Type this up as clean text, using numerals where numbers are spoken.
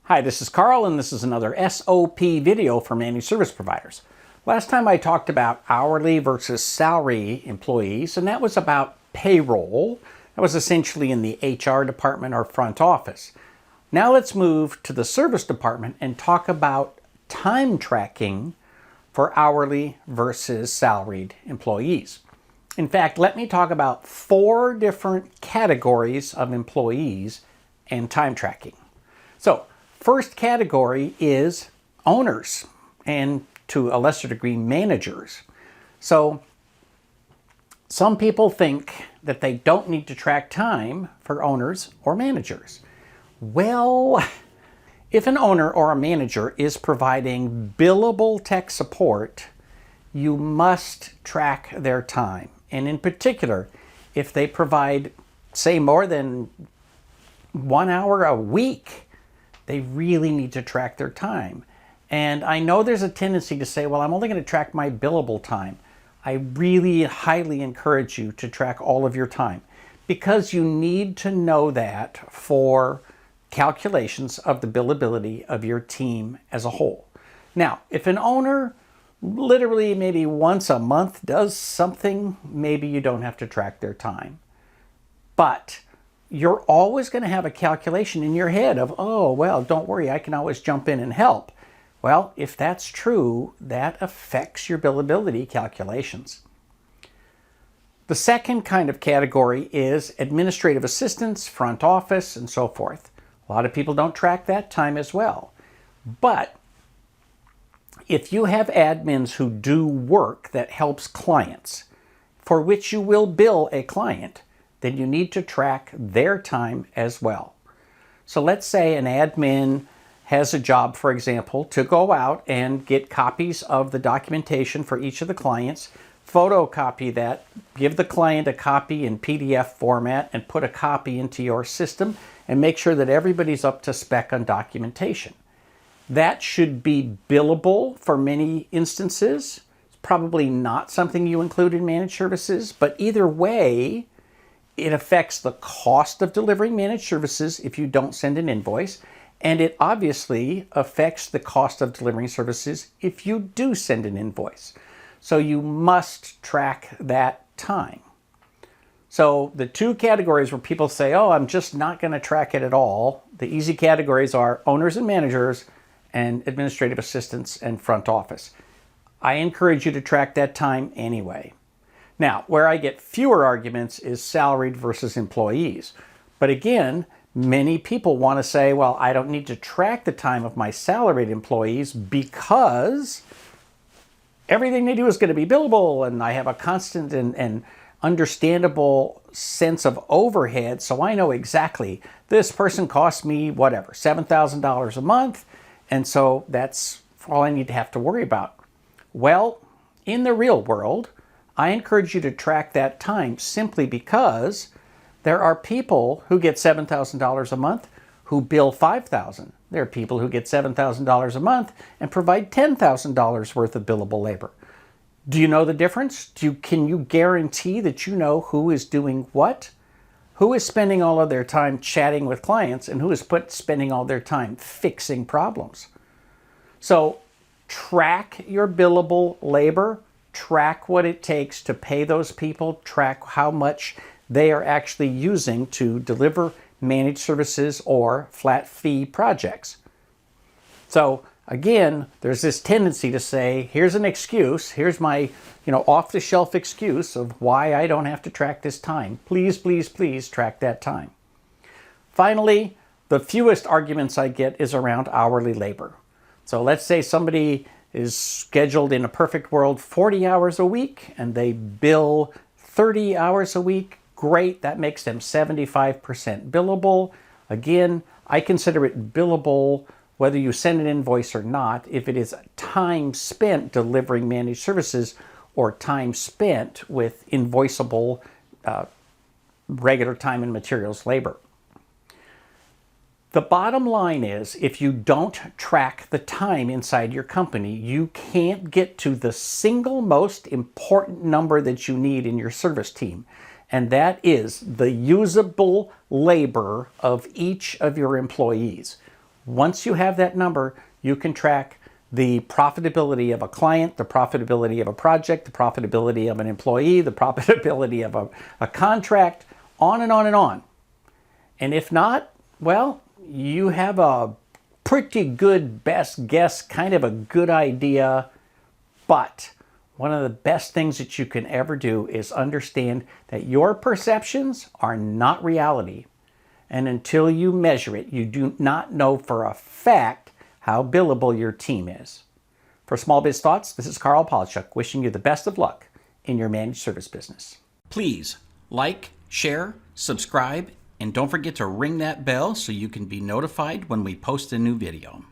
Hi, this is Carl, and this is another SOP video for managed service providers. Last time I talked about hourly versus salary employees, and that was about payroll. That was essentially in the HR department or front office. Now let's move to the service department and talk about time tracking for hourly versus salaried employees. In fact, let me talk about 4 different categories of employees and time tracking. So, first category is owners, and to a lesser degree, managers. So some people think that they don't need to track time for owners or managers. Well, if an owner or a manager is providing billable tech support, you must track their time. And in particular, if they provide, say, more than 1 hour a week, they really need to track their time. And I know there's a tendency to say, well, I'm only going to track my billable time. I really highly encourage you to track all of your time because you need to know that for calculations of the billability of your team as a whole. Now, if an owner literally maybe once a month does something, maybe you don't have to track their time. But you're always going to have a calculation in your head of, oh, well, don't worry, I can always jump in and help. Well, if that's true, that affects your billability calculations. The second kind of category is administrative assistants, front office, and so forth. A lot of people don't track that time as well. But if you have admins who do work that helps clients, for which you will bill a client, then you need to track their time as well. So let's say an admin has a job, for example, to go out and get copies of the documentation for each of the clients, photocopy that, give the client a copy in PDF format, and put a copy into your system, and make sure that everybody's up to spec on documentation. That should be billable for many instances. It's probably not something you include in managed services, but either way, it affects the cost of delivering managed services if you don't send an invoice, and it obviously affects the cost of delivering services if you do send an invoice. So you must track that time. So the 2 categories where people say, oh, I'm just not going to track it at all, the easy categories are owners and managers and administrative assistants and front office. I encourage you to track that time anyway. Now, where I get fewer arguments is salaried versus employees. But again, many people want to say, well, I don't need to track the time of my salaried employees because everything they do is going to be billable and I have a constant and understandable sense of overhead, so I know exactly this person costs me whatever, $7,000 a month, and so that's all I need to have to worry about. Well, in the real world, I encourage you to track that time simply because there are people who get $7,000 a month who bill $5,000. There are people who get $7,000 a month and provide $10,000 worth of billable labor. Do you know the difference? Can you guarantee that you know who is doing what? Who is spending all of their time chatting with clients and who is spending all their time fixing problems? So track your billable labor. Track what it takes to pay those people, track how much they are actually using to deliver managed services or flat fee projects. So again, there's this tendency to say, here's an excuse, here's my off-the-shelf excuse of why I don't have to track this time. Please, please, please track that time. Finally, the fewest arguments I get is around hourly labor. So let's say somebody is scheduled in a perfect world 40 hours a week and they bill 30 hours a week. Great, that makes them 75% billable. Again, I consider it billable whether you send an invoice or not if it is time spent delivering managed services or time spent with invoiceable regular time and materials labor. The bottom line is, if you don't track the time inside your company, you can't get to the single most important number that you need in your service team. And that is the usable labor of each of your employees. Once you have that number, you can track the profitability of a client, the profitability of a project, the profitability of an employee, the profitability of a contract, on and on and on. And if not, well, you have a pretty good best guess, kind of a good idea. But one of the best things that you can ever do is understand that your perceptions are not reality. And until you measure it, you do not know for a fact how billable your team is. For Small Biz Thoughts, this is Carl Polachuk wishing you the best of luck in your managed service business. Please like, share, subscribe, and don't forget to ring that bell so you can be notified when we post a new video.